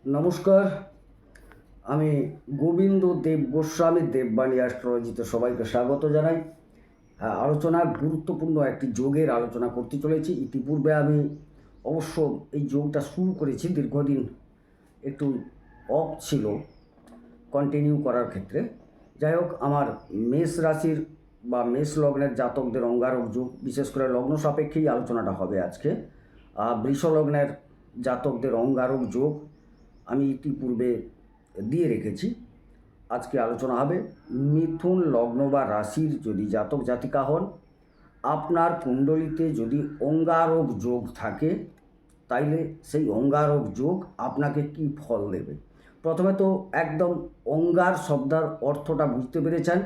নমস্কার, আমি গোবিন্দ দেব গোস্বামী দেববাণী অ্যাস্ট্রোলজিতে সবাইকে স্বাগত জানাই। আলোচনা গুরুত্বপূর্ণ একটি যোগের আলোচনা করতে চলেছি। ইতিপূর্বে আমি অবশ্য এই যোগটা শুরু করেছি, দীর্ঘদিন একটু অফ ছিল কন্টিনিউ করার ক্ষেত্রে। যাই হোক, আমার মেষ রাশির বা মেষ লগ্নের জাতকদের অঙ্গারক যোগ, বিশেষ করে লগ্ন সাপেক্ষেই আলোচনাটা হবে আজকে। বৃষ লগ্নের জাতকদের অঙ্গারক যোগ আমি ইতিপূর্বে দিয়ে রেখেছি। আজকে আলোচনা হবে মিথুন লগ্ন বা রাশির যদি জাতক জাতিকা হন, আপনার কুণ্ডলিতে যদি অঙ্গারক যোগ থাকে, তাইলে সেই অঙ্গারক যোগ আপনাকে কি ফল দেবে। প্রথমে তো একদম অঙ্গার শব্দের অর্থটা বুঝতে পেরেছেন।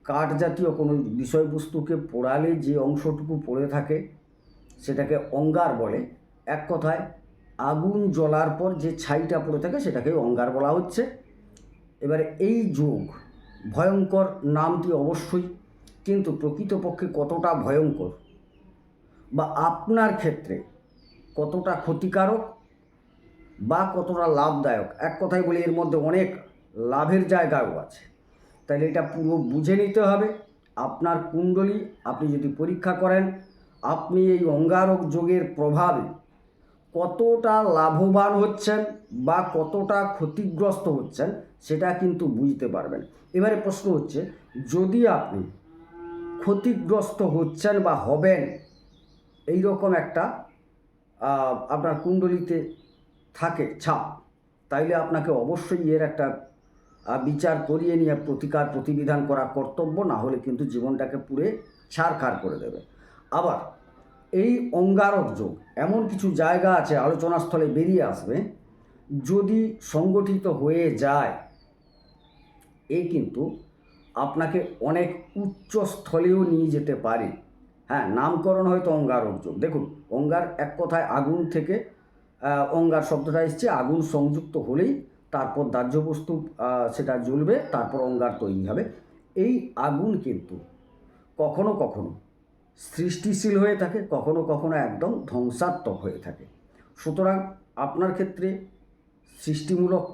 কাঠ জাতীয় কোনো বিষয়বস্তুকে পোড়ালে যে অংশটুকু পড়ে থাকে সেটাকে অঙ্গার বলে। এক কথায় আগুন জ্বলার পর যে ছাইটা পড়ে থাকে সেটাকে অঙ্গার বলা হচ্ছে। এবারে এই যোগ ভয়ঙ্কর নামটি অবশ্যই, কিন্তু প্রকৃতপক্ষে কতটা ভয়ঙ্কর বা আপনার ক্ষেত্রে কতটা ক্ষতিকারক বা কতটা লাভদায়ক, এক কথায় বলি এর মধ্যে অনেক লাভের জায়গাও আছে। তাহলে এটা পুরো বুঝে নিতে হবে। আপনার কুণ্ডলী আপনি যদি পরীক্ষা করেন, আপনি এই অঙ্গারক যোগের প্রভাবে কতটা লাভবান হচ্ছেন বা কতটা ক্ষতিগ্রস্ত হচ্ছেন সেটা কিন্তু বুঝতে পারবেন। এবারে প্রশ্ন হচ্ছে, যদি আপনি ক্ষতিগ্রস্ত হচ্ছেন বা হবেন এই রকম একটা আপনার কুণ্ডলিতে থাকে ছাপ, তাইলে আপনাকে অবশ্যই এর একটা বিচার করিয়ে নিয়ে প্রতিকার প্রতিবিধান করা কর্তব্য, না হলে কিন্তু জীবনটাকে পুরে ছারখার করে দেবে। আবার এই অঙ্গারক যোগ এমন কিছু জায়গা আছে আলোচনাস্থলে বেরিয়ে আসবে, যদি সংগঠিত হয়ে যায় এ কিন্তু আপনাকে অনেক উচ্চ স্থলেও নিয়ে যেতে পারে। হ্যাঁ, নামকরণ হয়তো অঙ্গারক যোগ। দেখুন, অঙ্গার এক কথায় আগুন থেকে অঙ্গার শব্দটা এসছে, আগুন সংযুক্ত হলেই তারপর দাহ্য বস্তু সেটা জ্বলবে, তারপর অঙ্গার তৈরি হবে। এই আগুন কিন্তু কখনো কখনো সৃষ্টিশীল হয়ে থাকে, কখনো কখনো একদম ধ্বংসাত্মক হয়ে থাকে। সুতরাং আপনার ক্ষেত্রে সৃষ্টিমূলক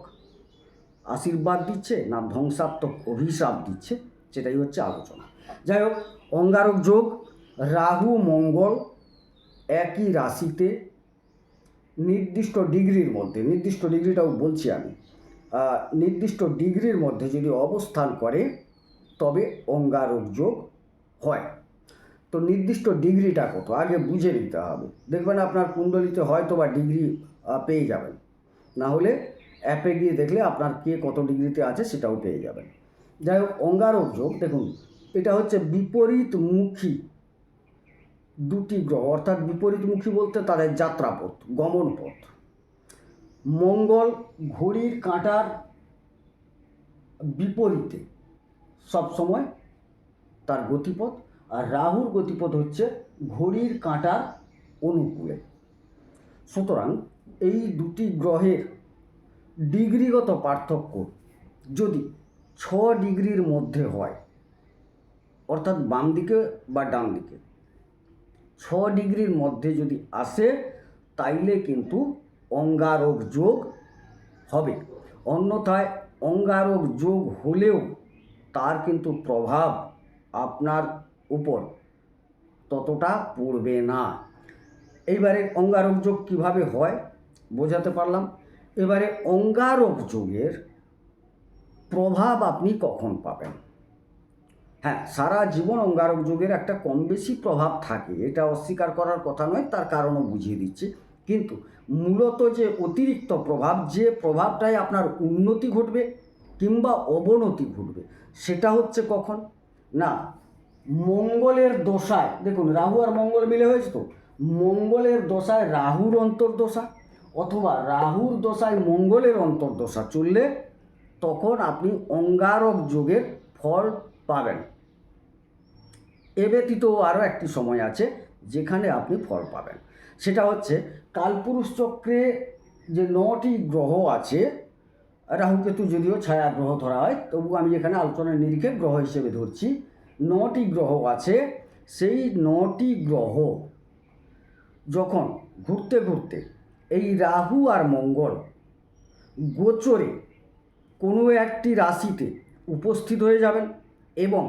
আশীর্বাদ দিচ্ছে না ধ্বংসাত্মক অভিশাপ দিচ্ছে, সেটাই হচ্ছে আলোচনা। যাই হোক, অঙ্গারক যোগ রাহু মঙ্গল একই রাশিতে নির্দিষ্ট ডিগ্রির মধ্যে, নির্দিষ্ট ডিগ্রিটাও বলছি আমি, নির্দিষ্ট ডিগ্রির মধ্যে যদি অবস্থান করে তবে অঙ্গারক যোগ হয়। তো নির্দিষ্ট ডিগ্রিটা কত আগে বুঝে নিতে হবে। দেখবেন আপনার কুণ্ডলিতে হয়তো বা ডিগ্রি পেয়ে যাবেন, না হলে অ্যাপে গিয়ে দেখলে আপনার কে কত ডিগ্রিতে আছে সেটাও পেয়ে যাবেন। যাই হোক, অঙ্গারক যোগ দেখুন, এটা হচ্ছে বিপরীতমুখী দুটি গ্রহ, অর্থাৎ বিপরীতমুখী বলতে তাদের যাত্রাপথ, গমন পথ। মঙ্গল ঘড়ির কাঁটার বিপরীতে সবসময় তার গতিপথ, আর রাহুর গতিপথ হচ্ছে ঘড়ির কাঁটার অনুকূলে। সুতরাং এই দুটি গ্রহের ডিগ্রিগত পার্থক্য যদি 6 ডিগ্রির মধ্যে হয়, অর্থাৎ বাম দিকে বা ডান দিকে 6 ডিগ্রির মধ্যে যদি আসে, তাইলে কিন্তু অঙ্গারক যোগ হবে। অন্যথায় অঙ্গারক যোগ হলেও তার কিন্তু প্রভাব আপনার উপর ততটা পড়বে না। এইবারে অঙ্গারক যোগ কীভাবে হয় বোঝাতে পারলাম। এবারে অঙ্গারক যোগের প্রভাব আপনি কখন পাবেন। হ্যাঁ, সারা জীবন অঙ্গারক যোগের একটা কম বেশি প্রভাব থাকে, এটা অস্বীকার করার কথা নয়, তার কারণও বুঝিয়ে দিচ্ছি। কিন্তু মূলত যে অতিরিক্ত প্রভাব, যে প্রভাবটাই আপনার উন্নতি ঘটবে কিংবা অবনতি ঘটবে, সেটা হচ্ছে কখন না মঙ্গলের দশায়। দেখুন, রাহু আর মঙ্গল মিলে হয়েছে, তো মঙ্গলের দশায় রাহুর অন্তর্দশা অথবা রাহুর দশায় মঙ্গলের অন্তর্দশা চললে তখন আপনি অঙ্গারক যোগের ফল পাবেন। এ ব্যতীত আরও একটি সময় আছে যেখানে আপনি ফল পাবেন, সেটা হচ্ছে কালপুরুষ চক্রে যে 9টি গ্রহ আছে, রাহুকেতু যদিও ছায়া গ্রহ ধরা হয়, তবু আমি এখানে আলোচনার নিরিখে গ্রহ হিসেবে ধরছি। 9টি গ্রহ আছে, সেই 9টি গ্রহ যখন ঘুরতে ঘুরতে এই রাহু আর মঙ্গল গোচরে কোনো একটি রাশিতে উপস্থিত হয়ে যাবেন এবং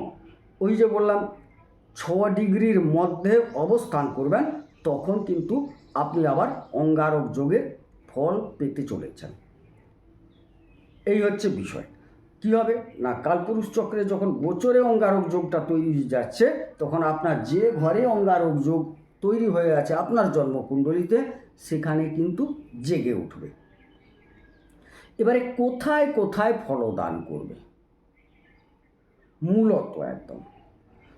ওই যে বললাম 6 ডিগ্রির মধ্যে অবস্থান করবেন, তখন কিন্তু আপনি আবার অঙ্গারক যোগের ফল পেতে চলেছেন। এই হচ্ছে বিষয়। কী হবে না, কালপুরুষ চক্রে যখন গোচরে অঙ্গারক যোগটা তৈরি হয়ে যাচ্ছে, তখন আপনার যে ঘরে অঙ্গারক যোগ তৈরি হয়ে আছে আপনার জন্মকুণ্ডলিতে, সেখানে কিন্তু জেগে উঠবে। এবারে কোথায় কোথায় ফলদান করবে মূলত একদম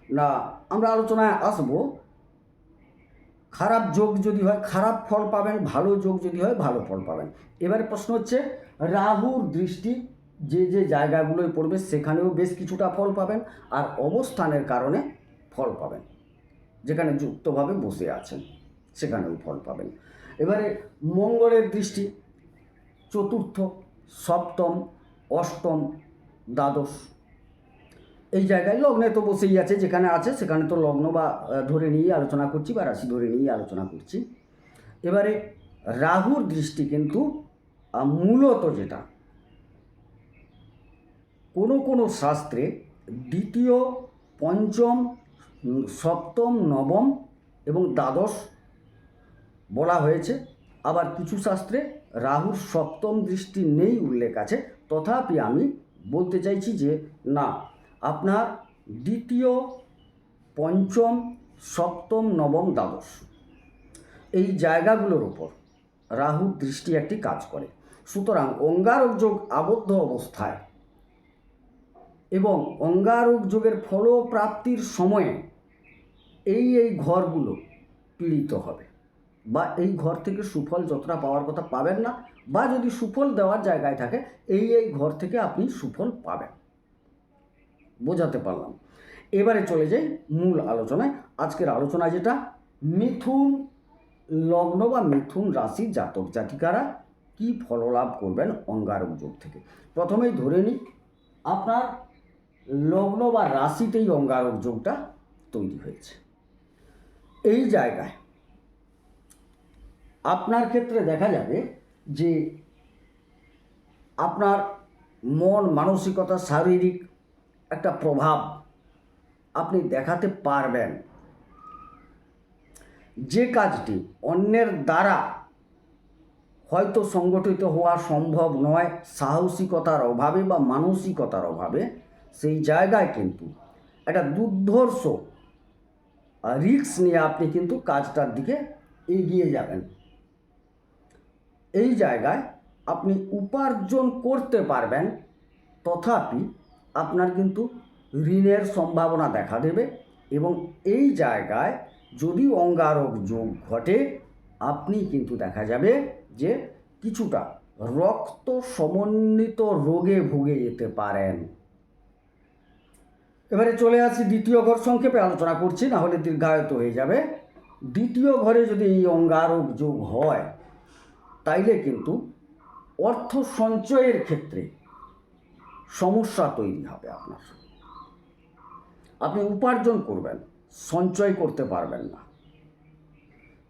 না, আমরা আলোচনায় আসবো। খারাপ যোগ যদি হয় খারাপ ফল পাবেন, ভালো যোগ যদি হয় ভালো ফল পাবেন। এবারে প্রশ্ন হচ্ছে, রাহুর দৃষ্টি যে যে জায়গাগুলোয় পড়বে সেখানেও বেশ কিছুটা ফল পাবেন, আর অবস্থানের কারণে ফল পাবেন। যেখানে যুক্তভাবে বসে আছেন সেখানেও ফল পাবেন। এবারে মঙ্গলের দৃষ্টি চতুর্থ, সপ্তম, অষ্টম, দ্বাদশ, এই জায়গায় লগ্নে তো বসেই আছে, যেখানে আছে সেখানে তো লগ্ন বা ধরে নিয়েই আলোচনা করছি বা রাশি ধরে নিয়েই আলোচনা করছি। এবারে রাহুর দৃষ্টি কিন্তু মূলত যেটা কোনো কোনো শাস্ত্রে দ্বিতীয়, পঞ্চম, সপ্তম, নবম এবং দ্বাদশ বলা হয়েছে। আবার কিছু শাস্ত্রে রাহুর সপ্তম দৃষ্টি নেই উল্লেখ আছে। তথাপি আমি বলতে চাইছি যে না, আপনার দ্বিতীয়, পঞ্চম, সপ্তম, নবম, দ্বাদশ এই জায়গাগুলোর ওপর রাহুর দৃষ্টি একটি কাজ করে। সুতরাং অঙ্গারক যোগ আবদ্ধ অবস্থায় এবং অঙ্গারক যোগের ফলপ্রাপ্তির সময়ে এই ঘরগুলো পীড়িত হবে, বা এই ঘর থেকে সুফল যতটা পাওয়ার কথা পাবেন না, বা যদি সুফল দেওয়ার জায়গায় থাকে এই ঘর থেকে আপনি সুফল পাবেন। বোঝাতে পারলাম? এবারে চলে যাই মূল আলোচনায়। আজকের আলোচনা যেটা, মিথুন লগ্ন বা মিথুন রাশির জাতক জাতিকারা কি ফললাভ করবেন অঙ্গারক যোগ থেকে। প্রথমেই ধরে নিই আপনার লগ্ন বা রাশিতেই অঙ্গারক যোগটা তৈরি হয়েছে। এই জায়গায় আপনার ক্ষেত্রে দেখা যাবে যে আপনার মন মানসিকতা শারীরিক একটা প্রভাব আপনি দেখাতে পারবেন। যে কাজটি অন্যের দ্বারা হয়তো সংগঠিত হওয়া সম্ভব নয় সাহসিকতার অভাবে বা মানসিকতার অভাবে, সেই জায়গায় কিন্তু একটা দুর্ধর্ষ রিস্ক নিয়ে আপনি কিন্তু কাজটার দিকে এগিয়ে যাবেন। এই জায়গায় আপনি উপার্জন করতে পারবেন, তথাপি আপনার কিন্তু ঋণের সম্ভাবনা দেখা দেবে। এবং এই জায়গায় যদি অঙ্গারক যোগ ঘটে, আপনি কিন্তু দেখা যাবে যে কিছুটা রক্ত সমন্বিত রোগে ভুগে যেতে পারেন। এবারে চলে আসি দ্বিতীয় ঘর, সংক্ষেপে আলোচনা করছি না হলে দীর্ঘায়িত হয়ে যাবে। দ্বিতীয় ঘরে যদি এই অঙ্গারক যোগ হয়, তাইলে কিন্তু অর্থ সঞ্চয়ের ক্ষেত্রে সমস্যা তৈরি হবে। আপনি উপার্জন করবেন, সঞ্চয় করতে পারবেন না,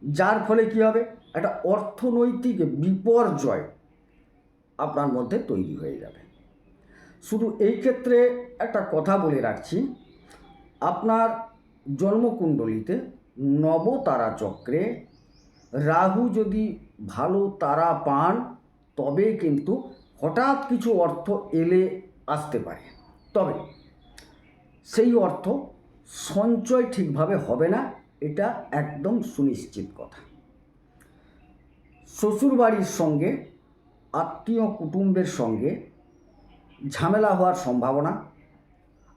যার ফলে কি হবে, একটা অর্থনৈতিক বিপর্যয় আপনার মধ্যে তৈরি হয়ে যাবে। শুধু এই ক্ষেত্রে একটা কথা বলে রাখছি, আপনার জন্মকুণ্ডলিতে নবতারা চক্রে রাহু যদি ভালো তারা পান, তবে কিন্তু হঠাৎ কিছু অর্থ এলে আসতে পারে, তবে সেই অর্থ সঞ্চয় ঠিকভাবে হবে না, এটা একদম সুনিশ্চিত কথা। শ্বশুরবাড়ির সঙ্গে আত্মীয় কুটুম্বের সঙ্গে ঝামেলা হওয়ার সম্ভাবনা,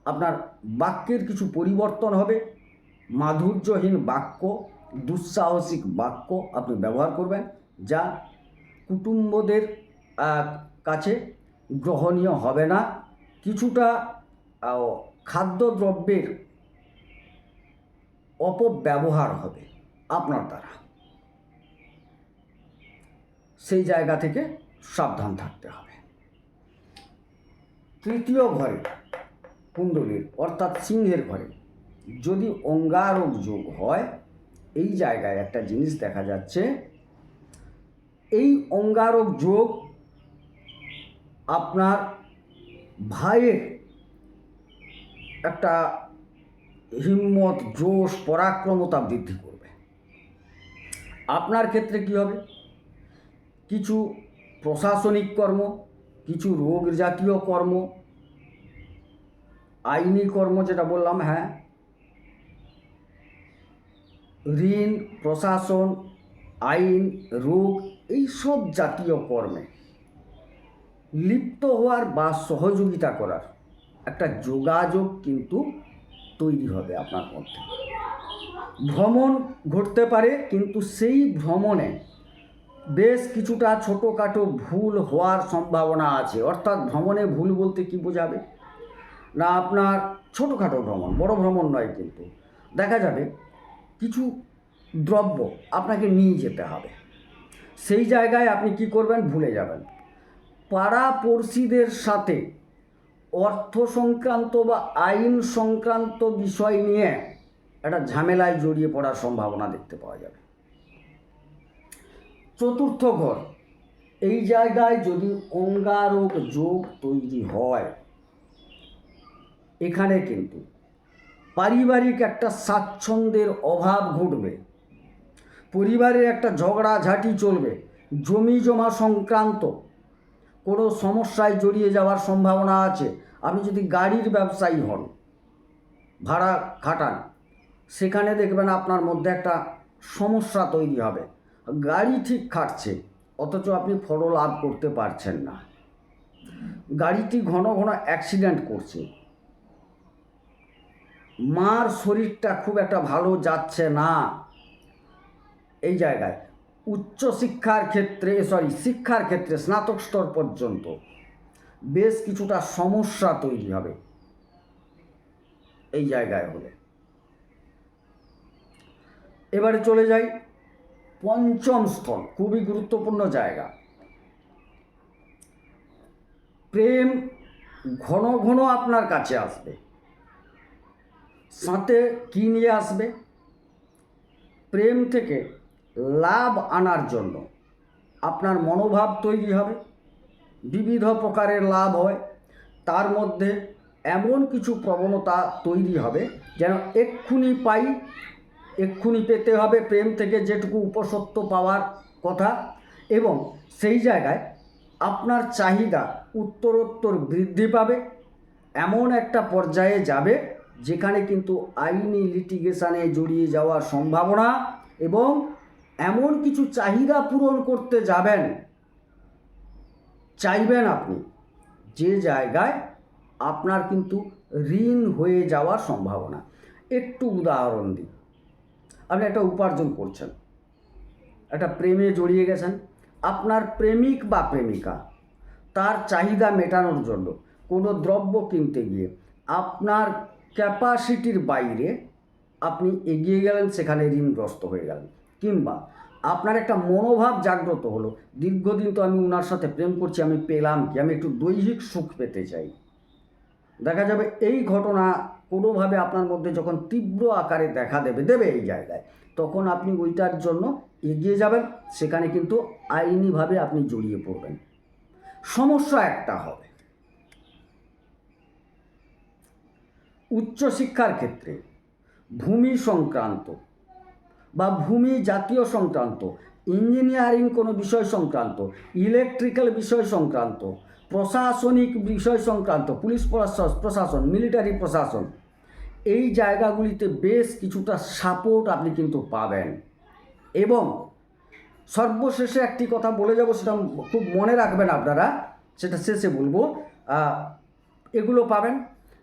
আপনার বাক্যের কিছু পরিবর্তন হবে, মাধুর্যহীন বাক্য, দুঃসাহসিক বাক্য আপনি ব্যবহার করবেন, যা কুটুম্বদের কাছে গ্রহণীয় হবে না। কিছুটা খাদ্যদ্রব্যের অপব্যবহার হবে আপনার দ্বারা, সেই জায়গা থেকে সাবধান থাকতে হবে। তৃতীয় ঘরে কুণ্ডলীর অর্থাৎ সিংহের ঘরে যদি অঙ্গারক যোগ হয়, এই জায়গায় একটা জিনিস দেখা যাচ্ছে, এই অঙ্গারক যোগ আপনার ভাইয়ের একটা হিম্মত, জোশ, পরাক্রমতা বৃদ্ধি করবে। আপনার ক্ষেত্রে কি হবে? কিছু প্রশাসনিক কর্ম, কিছু রোগ জাতীয় কর্ম, আইনি কর্ম যেটা বললাম, হ্যাঁ, ঋণ, প্রশাসন, আইন, রোগ, এইসব জাতীয় কর্মে লিপ্ত হওয়ার বা সহযোগিতা করার একটা যোগাযোগ কিন্তু তৈরি হবে আপনার মধ্যে। ভ্রমণ ঘটতে পারে, কিন্তু সেই ভ্রমণে বেশ কিছুটা ছোটোখাটো ভুল হওয়ার সম্ভাবনা আছে। অর্থাৎ ভ্রমণে ভুল বলতে কি বোঝাবে না, আপনার ছোটোখাটো ভ্রমণ, বড় ভ্রমণ নয়, কিন্তু দেখা যাবে কিছু দ্রব্য আপনাকে নিয়ে যেতে হবে, সেই জায়গায় আপনি কি করবেন, ভুলে যাবেন। পাড়া পড়শিদের সাথে অর্থ সংক্রান্ত বা আইন সংক্রান্ত বিষয় নিয়ে একটা ঝামেলায় জড়িয়ে পড়ার সম্ভাবনা দেখতে পাওয়া যাবে। চতুর্থ ঘর, এই জায়গায় যদি অঙ্গারক যোগ তৈরি হয়, এখানে কিন্তু পারিবারিক একটা স্বাচ্ছন্দ্যের অভাব ঘটবে, পরিবারের একটা ঝগড়াঝাঁটি চলবে, জমি জমা সংক্রান্ত কোনো সমস্যায় জড়িয়ে যাওয়ার সম্ভাবনা আছে। আপনি যদি গাড়ির ব্যবসায়ী হন, ভাড়া খাটান, সেখানে দেখবেন আপনার মধ্যে একটা সমস্যা তৈরি হবে। গাড়ি ঠিক খাটছে, অথচ আপনি ফল লাভ করতে পারছেন না। গাড়িটি ঘন ঘন অ্যাক্সিডেন্ট করছে, মার শরীরটা খুব একটা ভালো যাচ্ছে না। এই জায়গায় শিক্ষার ক্ষেত্রে স্নাতক স্তর পর্যন্ত বেশ কিছুটা সমস্যা তৈরি হবে এই জায়গায় হলে। এবারে চলে যাই পঞ্চম স্থল, খুবই গুরুত্বপূর্ণ জায়গা। প্রেম ঘন ঘন আপনার কাছে আসবে, সাথে কি নিয়ে আসবে? প্রেম থেকে লাভ আনার জন্য আপনার মনোভাব তৈরি হবে, বিবিধ প্রকারের লাভ হয়, তার মধ্যে এমন কিছু প্রবণতা তৈরি হবে যেন এক্ষুনি পাই, এক্ষুনি পেতে হবে, প্রেম থেকে যেটুকু উপসত্ব পাওয়ার কথা, এবং সেই জায়গায় আপনার চাহিদা উত্তরোত্তর বৃদ্ধি পাবে, এমন একটা পর্যায়ে যাবে যেখানে কিন্তু আইনি লিটিগেশনে জড়িয়ে যাওয়ার সম্ভাবনা, এবং এমন কিছু চাহিদা পূরণ করতে চাইবেন আপনি, যে জায়গায় আপনার কিন্তু ঋণ হয়ে যাওয়ার সম্ভাবনা। একটু উদাহরণ দিই, আপনি একটা উপার্জন করছেন, একটা প্রেমে জড়িয়ে গেছেন, আপনার প্রেমিক বা প্রেমিকা তার চাহিদা মেটানোর জন্য কোনো দ্রব্য কিনতে গিয়ে আপনার ক্যাপাসিটির বাইরে আপনি এগিয়ে গেলেন, সেখানে ঋণগ্রস্ত হয়ে গেলেন। কিংবা আপনার একটা মনোভাব জাগ্রত হলো, দীর্ঘদিন তো আমি ওনার সাথে প্রেম করছি, আমি পেলাম কি, আমি একটু দৈহিক সুখ পেতে চাই। দেখা যাবে এই ঘটনা কোনোভাবে আপনার মধ্যে যখন তীব্র আকারে দেখা দেবে এই জায়গায়, তখন আপনি ওইটার জন্য এগিয়ে যাবেন, সেখানে কিন্তু আইনিভাবে আপনি জড়িয়ে পড়বেন। সমস্যা একটা হবে উচ্চশিক্ষার ক্ষেত্রে, ভূমি সংক্রান্ত বা ভূমি জাতীয় সংক্রান্ত, ইঞ্জিনিয়ারিং কোনো বিষয় সংক্রান্ত, ইলেকট্রিক্যাল বিষয় সংক্রান্ত, প্রশাসনিক বিষয় সংক্রান্ত, পুলিশ প্রশাসন, মিলিটারি প্রশাসন, এই জায়গাগুলিতে বেশ কিছুটা সাপোর্ট আপনি কিন্তু পাবেন। এবং সর্বশেষে একটি কথা বলে যাব, সেটা খুব মনে রাখবেন আপনারা, সেটা শেষে বলবো, এগুলো পাবেন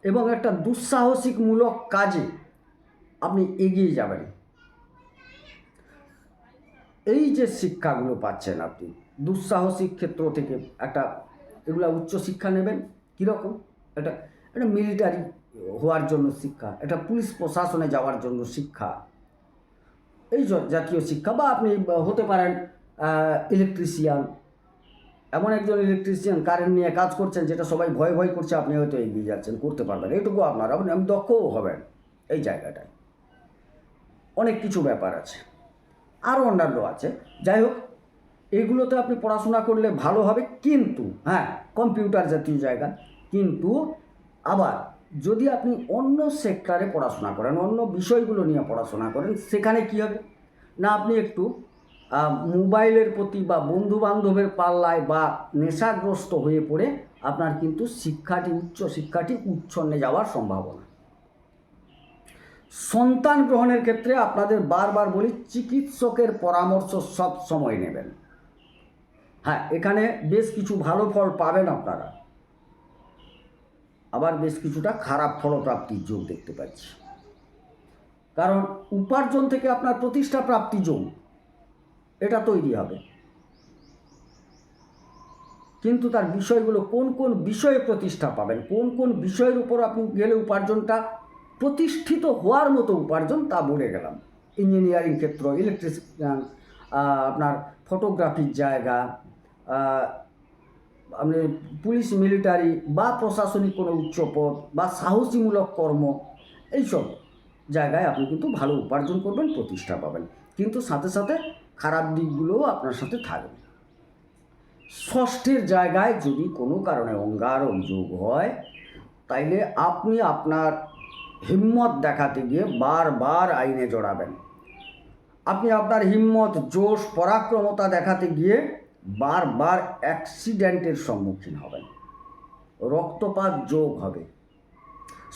এবং একটা দুঃসাহসিকমূলক কাজে আপনি এগিয়ে যাবেন। এই যে শিক্ষাগুলো পাচ্ছেন আপনি দুঃসাহসিক ক্ষেত্র থেকে, একটা এগুলো উচ্চশিক্ষা নেবেন, কীরকম, এটা মিলিটারি হওয়ার জন্য শিক্ষা, এটা পুলিশ প্রশাসনে যাওয়ার জন্য শিক্ষা, এই জাতীয় শিক্ষা, বা আপনি হতে পারেন ইলেকট্রিশিয়ান, এমন একজন ইলেকট্রিশিয়ান কারেন্ট নিয়ে কাজ করছেন যেটা সবাই ভয় করছে, আপনি হয়তো এগিয়ে যাচ্ছেন, করতে পারবেন, এইটুকু আপনার, আপনি দক্ষও হবেন এই জায়গাটায়। অনেক কিছু ব্যাপার আছে, আরও অন্যান্য আছে। যাই হোক, এগুলোতে আপনি পড়াশোনা করলে ভালো হবে, কিন্তু হ্যাঁ কম্পিউটার জাতীয় জায়গা। কিন্তু আবার যদি আপনি অন্য সেক্টরে পড়াশোনা করেন, অন্য বিষয়গুলো নিয়ে পড়াশোনা করেন, সেখানে কী হবে না, আপনি একটু মোবাইলের প্রতি বা বন্ধু বান্ধবের পাল্লায় বা নেশাগ্রস্ত হয়ে পড়ে আপনার কিন্তু উচ্চশিক্ষাটি উচ্ছন্নে যাওয়ার সম্ভাবনা। সন্তান গ্রহণের ক্ষেত্রে আপনাদের বারবার বলি, চিকিৎসকের পরামর্শ সব সময় নেবেন। হ্যাঁ, এখানে বেশ কিছু ভালো ফল পাবেন আপনারা, আবার বেশ কিছুটা খারাপ ফলপ্রাপ্তির যোগ দেখতে পাচ্ছি। কারণ উপার্জন থেকে আপনার প্রতিষ্ঠা প্রাপ্তি যোগ এটা তৈরি হবে, কিন্তু তার বিষয়গুলো কোন কোন বিষয়ে প্রতিষ্ঠা পাবেন, কোন কোন বিষয়ের উপর আপনি গেলে উপার্জনটা প্রতিষ্ঠিত হওয়ার মতো উপার্জন, তা বলে গেলাম। ইঞ্জিনিয়ারিং ক্ষেত্র, ইলেকট্রিশিয়ান, আপনার ফটোগ্রাফির জায়গা, আপনি পুলিশ মিলিটারি বা প্রশাসনিক কোনো উচ্চ পদ বা সাহসীমূলক কর্ম, এইসব জায়গায় আপনি কিন্তু ভালো উপার্জন করবেন, প্রতিষ্ঠা পাবেন, কিন্তু সাথে সাথে খারাপ দিকগুলোও আপনার সাথে থাকবে। ষষ্ঠের জায়গায় যদি কোনো কারণে অঙ্গারক যোগ হয়, তাইলে আপনি আপনার হিম্মত দেখাতে গিয়ে বারবার আইনে জড়াবেন। আপনি আপনার হিম্মত, জোশ, পরাক্রমতা দেখাতে গিয়ে বারবার অ্যাক্সিডেন্টের সম্মুখীন হবেন, রক্তপাত যোগ হবে,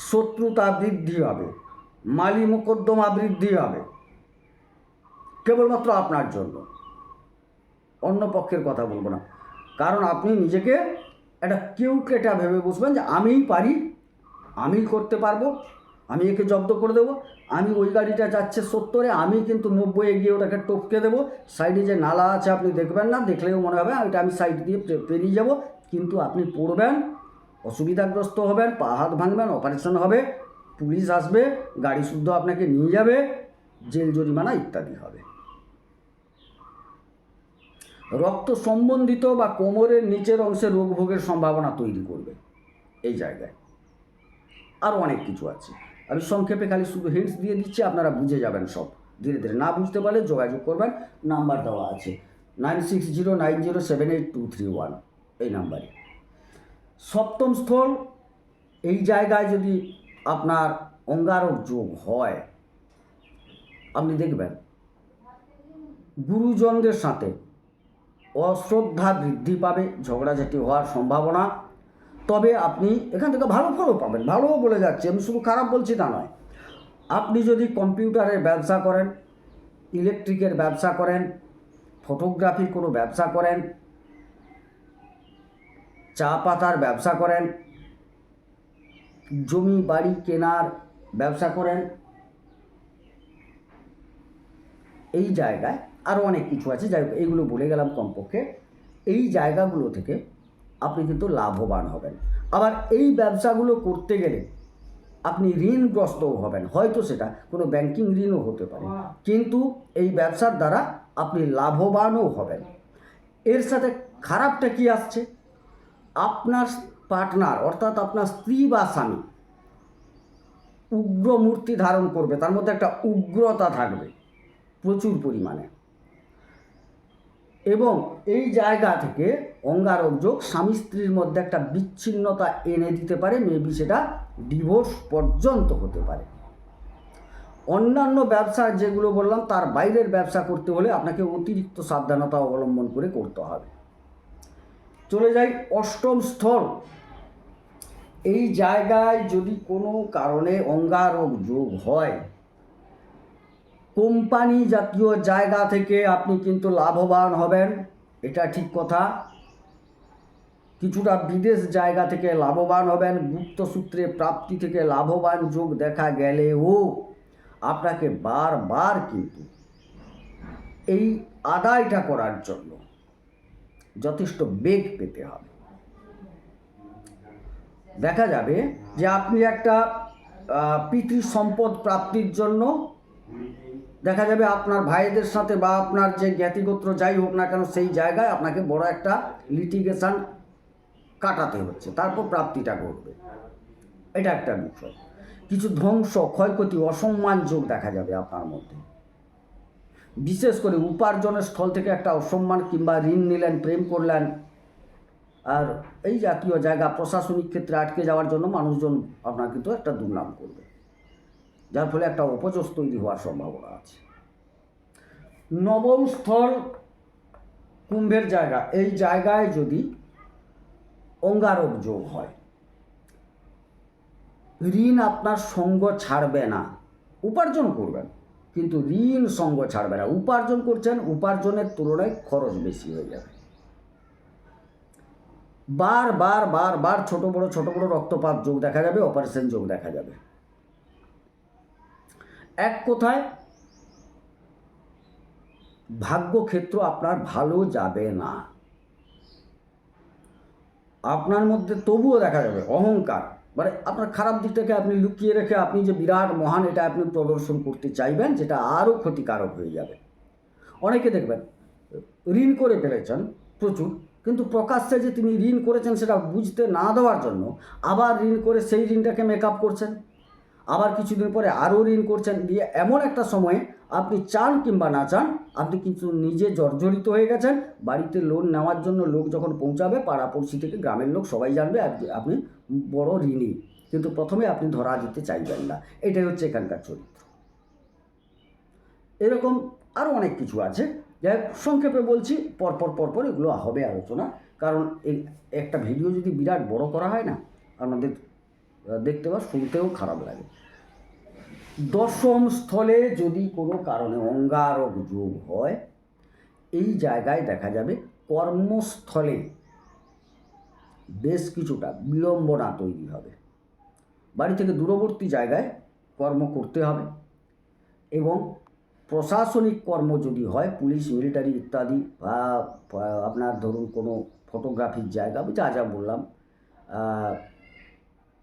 শত্রুতা বৃদ্ধি হবে, মালি মোকদ্দমা বৃদ্ধি হবে, কেবলমাত্র আপনার জন্য, অন্য পক্ষের কথা বলবো না। কারণ আপনি নিজেকে একটা কেউকেটা ভেবে বসবেন যে আমিই পারি, আমিই করতে পারবো, আমি একে জব্দ করে দেবো, আমি ওই গাড়িটা যাচ্ছে 70-এ, আমি কিন্তু 90-এ গিয়ে ওটাকে টপকে দেবো, সাইডে যে নালা আছে আপনি দেখবেন না, দেখলেও মনে হবে ওইটা আমি সাইড দিয়ে পেরিয়ে যাব, কিন্তু আপনি পড়বেন, অসুবিধাগ্রস্ত হবেন, পা হাত ভাঙবেন, অপারেশন হবে, পুলিশ আসবে, গাড়ি শুদ্ধ আপনাকে নিয়ে যাবে, জেল জরিমানা ইত্যাদি হবে। রক্ত সম্বন্ধিত বা কোমরের নিচের অংশে রোগ ভোগের সম্ভাবনা তৈরি করবে এই জায়গায়। আরও অনেক কিছু আছে, আমি সংক্ষেপে খালি শুধু হিন্টস দিয়ে দিচ্ছি, আপনারা বুঝে যাবেন সব ধীরে ধীরে। না বুঝতে পারলে যোগাযোগ করবেন, নাম্বার দেওয়া আছে 9609078231, এই নাম্বারে। সপ্তম স্থল, এই জায়গায় যদি আপনার অঙ্গারক যোগ হয়, আপনি দেখবেন গুরুজনদের সাথে অশ্রদ্ধা বৃদ্ধি পাবে, ঝগড়াঝাটি হওয়ার সম্ভাবনা। তবে আপনি এখান থেকে ভালো ফলও পাবেন, ভালোও বলে যাচ্ছি, আমি শুধু খারাপ বলছি তা নয়। আপনি যদি কম্পিউটারের ব্যবসা করেন, ইলেকট্রিকের ব্যবসা করেন, ফটোগ্রাফির কোনো ব্যবসা করেন, চা পাতার ব্যবসা করেন, জমি বাড়ি কেনার ব্যবসা করেন, এই জায়গায় আরও অনেক কিছু আছে, যাই হোক এইগুলো বলে গেলাম কমপক্ষে। এই জায়গাগুলো থেকে আপনি কিন্তু লাভবান হবেন। আবার এই ব্যবসাগুলো করতে গেলে আপনি ঋণগ্রস্তও হবেন, হয়তো সেটা কোনো ব্যাংকিং ঋণও হতে পারে, কিন্তু এই ব্যবসার দ্বারা আপনি লাভবানও হবেন। এর সাথে খারাপটা কি আসছে, আপনার পার্টনার অর্থাৎ আপনার স্ত্রী বা স্বামী উগ্র মূর্তি ধারণ করবে, তার মধ্যে একটা উগ্রতা থাকবে প্রচুর পরিমাণে, এবং এই জায়গা থেকে অঙ্গারক যোগ স্বামী স্ত্রীর মধ্যে একটা বিচ্ছিন্নতা এনে দিতে পারে, মেবি সেটা ডিভোর্স পর্যন্ত হতে পারে। অন্যান্য ব্যবসা যেগুলো বললাম তার বাইরের ব্যবসা করতে হলে আপনাকে অতিরিক্ত সাবধানতা অবলম্বন করে করতে হবে। চলে যাই অষ্টম স্থল, এই জায়গায় যদি কোনো কারণে অঙ্গারক যোগ হয়, কোম্পানি জাতীয় জায়গা থেকে আপনি কিন্তু লাভবান হবেন, এটা ঠিক কথা। কিছুটা বিদেশ জায়গা থেকে লাভবান হবেন, গুপ্ত সূত্রে প্রাপ্তি থেকে লাভবান যোগ দেখা গেলেও আপনাকে বারবার কিন্তু এই আদায়টা করার জন্য যথেষ্ট বেগ পেতে হবে। দেখা যাবে যে আপনি একটা পিতৃ সম্পদ প্রাপ্তির জন্য দেখা যাবে আপনার ভাইদের সাথে বা আপনার যে জ্ঞাতিগোত্র যাই হোক না কেন, সেই জায়গায় আপনাকে বড় একটা লিটিগেশন কাটাতে হচ্ছে, তারপর প্রাপ্তিটা ঘটবে, এটা একটা বিষয়। কিছু ধ্বংস, ক্ষয়ক্ষতি, অসম্মান যোগ দেখা যাবে আপনার মধ্যে। বিশেষ করে উপার্জনের স্থল থেকে একটা অসম্মান কিংবা ঋণ নিলেন, প্রেম করলেন, আর এই জাতীয় জায়গা প্রশাসনিক ক্ষেত্রে আটকে যাওয়ার জন্য মানুষজন আপনার কিন্তু একটা দুর্নাম করবে, যার ফলে একটা অপজস তৈরি হওয়ার সম্ভাবনা আছে। নবম স্থল কুম্ভের জায়গা, এই জায়গায় যদি অঙ্গারক যোগ হয়, ঋণ আপনার সঙ্গ ছাড়বে না, উপার্জন করবেন কিন্তু ঋণ সঙ্গ ছাড়বে না। উপার্জন করছেন, উপার্জনের তুলনায় খরচ বেশি হয়ে যাবে। বার ছোট বড় রক্তপাত যোগ দেখা যাবে, অপারেশন যোগ দেখা যাবে। এক কথায় ভাগ্যক্ষেত্র আপনার ভালো যাবে না। আপনার মধ্যে তবুও দেখা যাবে অহংকার, মানে আপনার খারাপ দিকটাকে আপনি লুকিয়ে রেখে আপনি যে বিরাট মহান এটা আপনি প্রদর্শন করতে চাইবেন, যেটা আরও ক্ষতিকারক হয়ে যাবে। অনেকে দেখবেন ঋণ করে ফেলেছেন প্রচুর, কিন্তু প্রকাশ্যে যে তিনি ঋণ করেছেন সেটা বুঝতে না দেওয়ার জন্য আবার ঋণ করে সেই ঋণটাকে মেকআপ করছেন, আবার কিছুদিন পরে আরও ঋণ করছেন, দিয়ে এমন একটা সময়ে আপনি চান কিংবা না চান আপনি কিন্তু নিজে জর্জরিত হয়ে গেছেন। বাড়িতে লোন নেওয়ার জন্য লোক যখন পৌঁছাবে, পাড়াপড়শি থেকে গ্রামের লোক সবাই জানবে আপনি বড় ঋণী, কিন্তু প্রথমে আপনি ধরা দিতে চাইবেন না। এটাই হচ্ছে এখানকার চরিত্র। এরকম আরও অনেক কিছু আছে, যাই সংক্ষেপে বলছি, পরপর এগুলো হবে আলোচনা, কারণ এই একটা ভিডিও যদি বিরাট বড় করা হয় না, আমাদের দেখতে বা শুনতেও খারাপ লাগে। দশম স্থলে যদি কোনো কারণে অঙ্গারক যোগ হয়, এই জায়গায় দেখা যাবে কর্মস্থলে বেশ কিছুটা বিড়ম্বনা তৈরি হবে। বাড়ি থেকে দূরবর্তী জায়গায় কর্ম করতে হবে, এবং প্রশাসনিক কর্ম যদি হয়, পুলিশ, মিলিটারি ইত্যাদি, বা আপনার ধরুন কোনো ফটোগ্রাফির জায়গা, যা বললাম,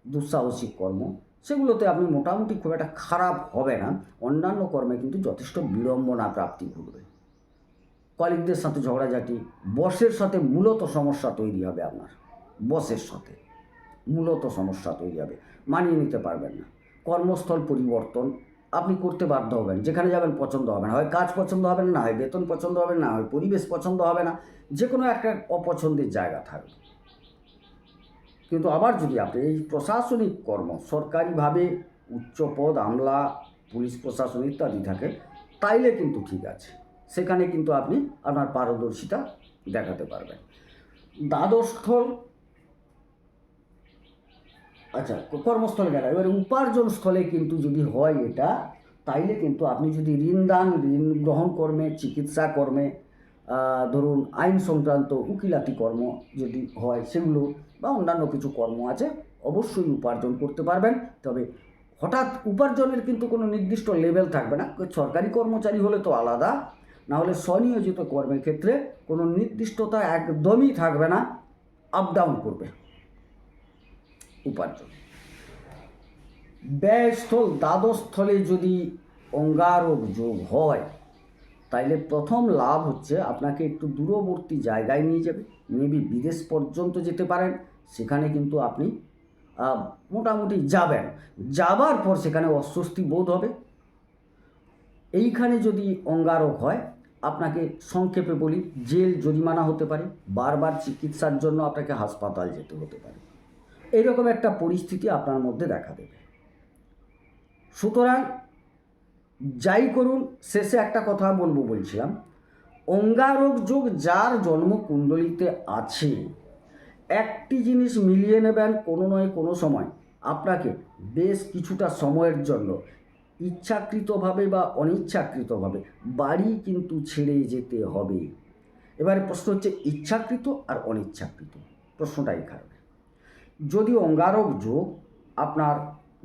দুঃসাহসিক কর্ম, সেগুলোতে আপনি মোটামুটি খুব একটা খারাপ হবে না। অন্যান্য কর্মে কিন্তু যথেষ্ট বিড়ম্বনা প্রাপ্তি ঘটবে। কলিগদের সাথে ঝগড়াঝাটি, বসের সাথে মূলত সমস্যা তৈরি হবে। আপনার বসের সাথে মূলত সমস্যা তৈরি হবে, মানিয়ে নিতে পারবেন না। কর্মস্থল পরিবর্তন আপনি করতে বাধ্য হবেন, যেখানে যাবেন পছন্দ হবে না, হয় কাজ পছন্দ হবে না, হয় বেতন পছন্দ হবে না, হয় পরিবেশ পছন্দ হবে না, যে কোনো একটা অপছন্দের জায়গা থাকবে। কিন্তু আবার যদি আপনি এই প্রশাসনিক কর্ম, সরকারিভাবে উচ্চ পদ, আমলা, পুলিশ প্রশাসন ইত্যাদি থাকে, তাইলে কিন্তু ঠিক আছে, সেখানে কিন্তু আপনি আপনার পারদর্শিতা দেখাতে পারবেন। দ্বাদশ স্থল, আচ্ছা কর্মস্থলে গেল, এবারে উপার্জন স্থলে কিন্তু যদি হয় এটা, তাইলে কিন্তু আপনি যদি ঋণদান, ঋণ গ্রহণ কর্মে, চিকিৎসা কর্মে, ধরুন আইন সংক্রান্ত উকিলাতি কর্ম যদি হয় সেগুলো, বা অন্যান্য কিছু কর্ম আছে, অবশ্যই উপার্জন করতে পারবেন। তবে হঠাৎ উপার্জনের কিন্তু কোনো নির্দিষ্ট লেভেল থাকবে না। সরকারি কর্মচারী হলে তো আলাদা, না হলে স্বনিয়োজিত কর্মের ক্ষেত্রে কোনো নির্দিষ্টতা একদমই থাকবে না, আপ ডাউন করবে উপার্জন। ব্যয়স্থল, দ্বাদশ স্থলে যদি অঙ্গারক যোগ হয়, তাইলে প্রথম লাভ হচ্ছে আপনাকে একটু দূরবর্তী জায়গায় নিয়ে যাবে, মেবি বিদেশ পর্যন্ত যেতে পারেন। সেখানে কিন্তু আপনি মোটামুটি যাবেন, যাবার পর সেখানে অস্বস্তি বোধ হবে। এইখানে যদি অঙ্গারক হয়, আপনাকে সংক্ষেপে বলি, জেল, জরিমানা হতে পারে, বারবার চিকিৎসার জন্য আপনাকে হাসপাতাল যেতে হতে পারে, এইরকম একটা পরিস্থিতি আপনার মধ্যে দেখা দেবে। সুতরাং যাই করুন, শেষে একটা কথা বলছিলাম, অঙ্গারক যোগ যার জন্মকুণ্ডলিতে আছে, একটি জিনিস মিলিয়ে নেবেন, কোনো নয় কোনো সময় আপনাকে বেশ কিছুটা সময়ের জন্য ইচ্ছাকৃতভাবে বা অনিচ্ছাকৃতভাবে বাড়ি কিন্তু ছেড়ে যেতে হবে। এবারে প্রশ্ন হচ্ছে ইচ্ছাকৃত আর অনিচ্ছাকৃত, প্রশ্নটা এখানে। যদি অঙ্গারক যোগ আপনার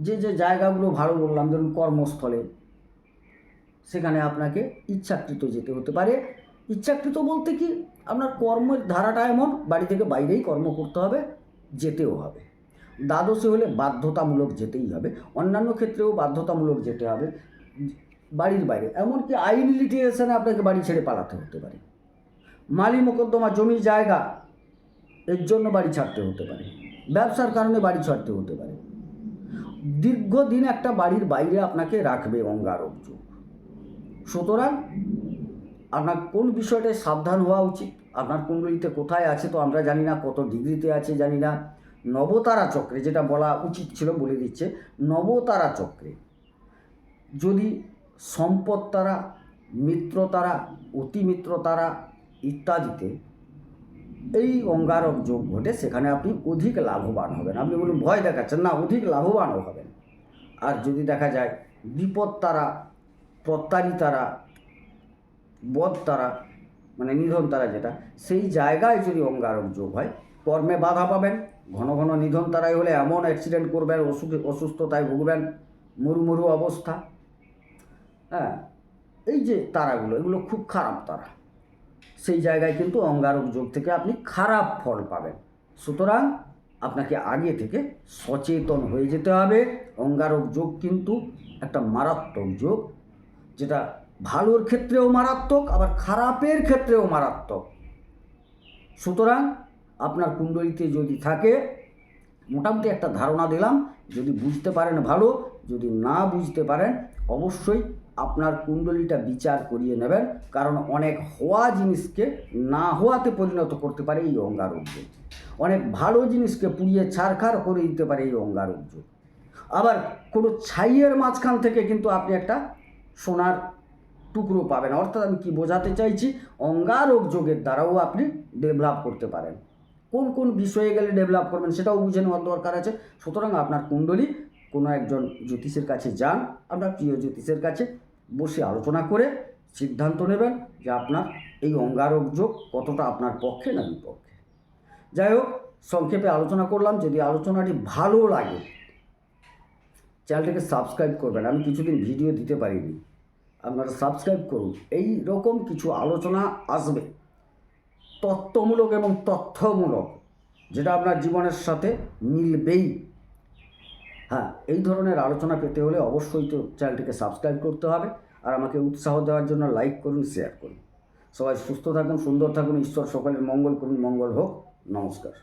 যে জায়গাগুলো ভালো বললাম, ধরুন কর্মস্থলে, সেখানে আপনাকে ইচ্ছাকৃত যেতে হতে পারে। ইচ্ছাকৃত বলতে কি, আপনার কর্মের ধারাটা এমন, বাড়ি থেকে বাইরেই কর্ম করতে হবে, যেতেও হবে। দ্বাদশে হলে বাধ্যতামূলক যেতেই হবে, অন্যান্য ক্ষেত্রেও বাধ্যতামূলক যেতে হবে, বাড়ির বাইরে। এমনকি আইন লিটিগেশনে আপনাকে বাড়ি ছেড়ে পালাতে হতে পারে, মালি মোকদ্দমা, জমি জায়গা, এর জন্য বাড়ি ছাড়তে হতে পারে, ব্যবসার কারণে বাড়ি ছাড়তে হতে পারে। দীর্ঘদিন একটা বাড়ির বাইরে আপনাকে রাখবে অঙ্গারক যোগ। সুতরাং আপনার কোন বিষয়টায় সাবধান হওয়া উচিত, আপনার কুণ্ডলিতে কোথায় আছে তো আমরা জানি না, কত ডিগ্রিতে আছে জানি না। নবতারা চক্রে, যেটা বলা উচিত ছিল বলে দিচ্ছে, নবতারা চক্রে যদি সম্পদ তারা, মিত্র তারা, অতিমিত্র তারা ইত্যাদিতে এই অঙ্গারক যোগ ঘটে, সেখানে আপনি অধিক লাভবান হবেন। আপনি বলুন ভয় দেখাচ্ছেন, না, অধিক লাভবানও হবেন। আর যদি দেখা যায় বিপদ তারা, প্রত্যারী তারা, বদ তারা, মানে নিধন তারা, যেটা সেই জায়গায় যদি অঙ্গারক যোগ হয়, কর্মে বাধা পাবেন। ঘন ঘন নিধন তারাই হলে এমন অ্যাক্সিডেন্ট করবেন, অসুস্থতায় ভুগবেন, মরু অবস্থা। হ্যাঁ, এই যে তারাগুলো, এগুলো খুব খারাপ তারা। সেই জায়গায় কিন্তু অঙ্গারক যোগ থেকে আপনি খারাপ ফল পাবেন। সুতরাং আপনাকে আগে থেকে সচেতন হয়ে যেতে হবে। অঙ্গারক যোগ কিন্তু একটা মারাত্মক যোগ, যেটা ভালোর ক্ষেত্রেও মারাত্মক, আবার খারাপের ক্ষেত্রেও মারাত্মক। সুতরাং আপনার কুণ্ডলিতে যদি থাকে, মোটামুটি একটা ধারণা দিলাম, যদি বুঝতে পারেন ভালো, যদি না বুঝতে পারেন অবশ্যই আপনার কুণ্ডলিটা বিচার করিয়ে নেবেন, কারণ অনেক হওয়া জিনিসকে না হওয়াতে পরিণত করতে পারে এই অঙ্গারক যোগ। অনেক ভালো জিনিসকে পুড়িয়ে ছারখার করে দিতে পারে এই অঙ্গারক যোগ। আবার কোনো ছাইয়ের মাঝখান থেকে কিন্তু আপনি একটা সোনার টুকরো পাবেন। অর্থাৎ আমি কি বোঝাতে চাইছি, অঙ্গারক যোগের দ্বারাও আপনি ডেভেলপ করতে পারেন। কোন কোন বিষয়ে গেলে ডেভেলপ করবেন সেটাও বুঝে নেওয়ার দরকার আছে। সুতরাং আপনার কুণ্ডলী কোনো একজন জ্যোতিষের কাছে যান, আপনার প্রিয় জ্যোতিষের কাছে বসে আলোচনা করে সিদ্ধান্ত নেবেন যে আপনার এই অঙ্গারক যোগ কতটা আপনার পক্ষে না বিপক্ষে। যাই হোক, সংক্ষেপে আলোচনা করলাম। যদি আলোচনাটি ভালো লাগে চ্যানেলটিকে সাবস্ক্রাইব করবেন। আমি কিছুদিন ভিডিও দিতে পারিনি, আপনারা সাবস্ক্রাইব করুন। এই রকম কিছু আলোচনা আসবে, তত্ত্বমূলক এবং তথ্যমূলক, যেটা আপনার জীবনের সাথে মিলবেই। হ্যাঁ, এই ধরনের আলোচনা পেতে হলে অবশ্যই তো চ্যানেলটিকে সাবস্ক্রাইব করতে হবে। আর আমাকে উৎসাহ দেওয়ার জন্য লাইক করুন, শেয়ার করুন। সবাই সুস্থ থাকুন, সুন্দর থাকুন, ঈশ্বর সকলের মঙ্গল করুন। মঙ্গল হোক। নমস্কার।